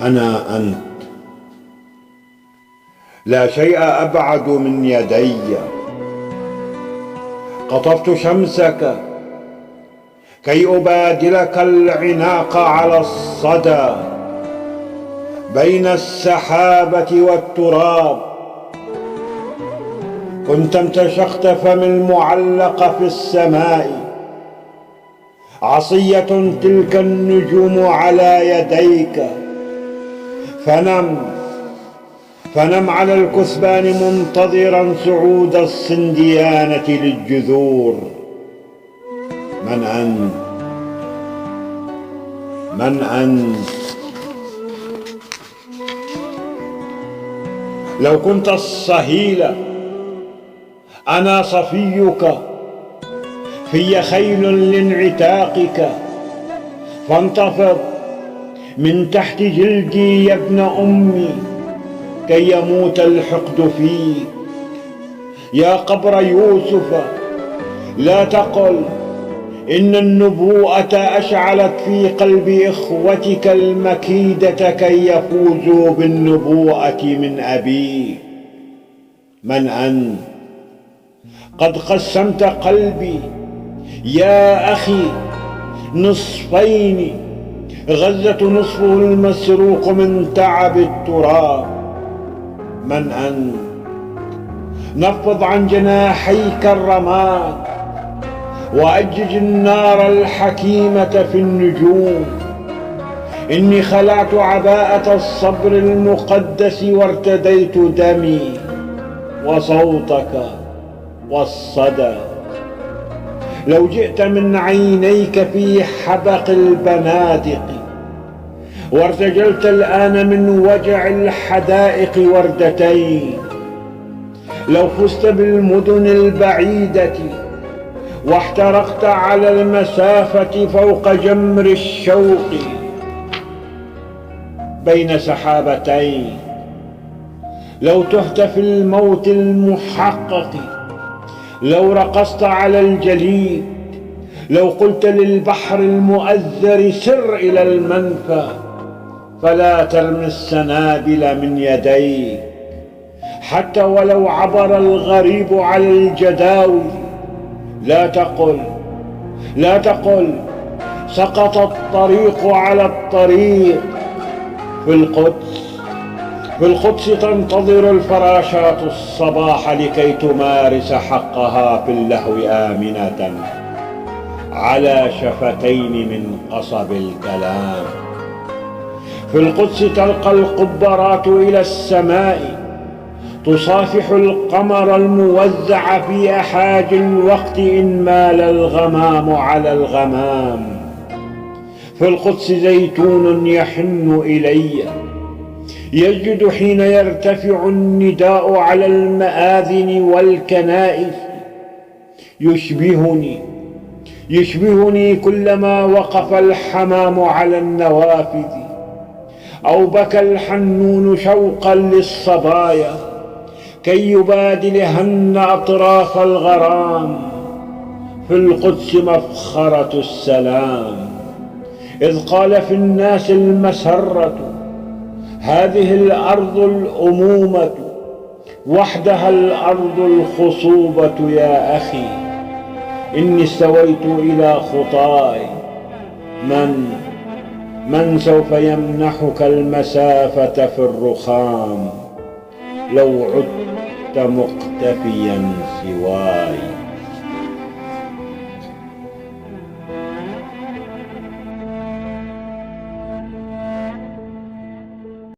أنا أنت، لا شيء أبعد من يدي. قطفت شمسك كي أبادلك العناق على الصدى بين السحابة والتراب. كنت امتشقت فمي المعلق في السماء، عصية تلك النجوم على يديك. فنم على الكثبان منتظرا صعود الصنديانة للجذور. من أنت؟ من أنت؟ لو كنت الصهيل أنا صفيك، في خيل لانعتاقك. فانتفض من تحت جلدي يا ابن أمي كي يموت الحقد فيك. يا قبر يوسف، لا تقل إن النبوءة أشعلت في قلب إخوتك المكيدة كي يفوزوا بالنبوءة من أبيك. من أنت؟ قد قسمت قلبي يا أخي نصفين، غزة نصفه المسروق من تعب التراب. من أنت؟ نفض عن جناحيك الرماد وأجج النار الحكيمة في النجوم. إني خلعت عباءة الصبر المقدس وارتديت دمي وصوتك والصدى. لو جئت من عينيك في حبق البنادق وارتجلت الآن من وجع الحدائق وردتين. لو فزت بالمدن البعيدة واحترقت على المسافة فوق جمر الشوق بين سحابتين. لو تهت في الموت المحقق، لو رقصت على الجليد، لو قلت للبحر المؤذر سر إلى المنفى، فلا ترمي السنابل من يديك. حتى ولو عبر الغريب على الجداول، لا تقل سقط الطريق على الطريق. في القدس تنتظر الفراشات الصباح لكي تمارس حقها في اللهو آمنة على شفتين من قصب الكلام. في القدس تلقى القبرات إلى السماء تصافح القمر الموزع في أحاج الوقت إن مال الغمام على الغمام. في القدس زيتون يحن إلي، يجد حين يرتفع النداء على المآذن والكنائس. يشبهني كلما وقف الحمام على النوافذ أو بكى الحنون شوقا للصبايا كي يبادلهن أطراف الغرام. في القدس مفخرة السلام، إذ قال في الناس المسرة هذه الأرض الأمومة وحدها الأرض الخصوبة. يا أخي إني استويت إلى خطاي. من سوف يمنحك المسافة في الرخام لو عدت مقتفيا سواي؟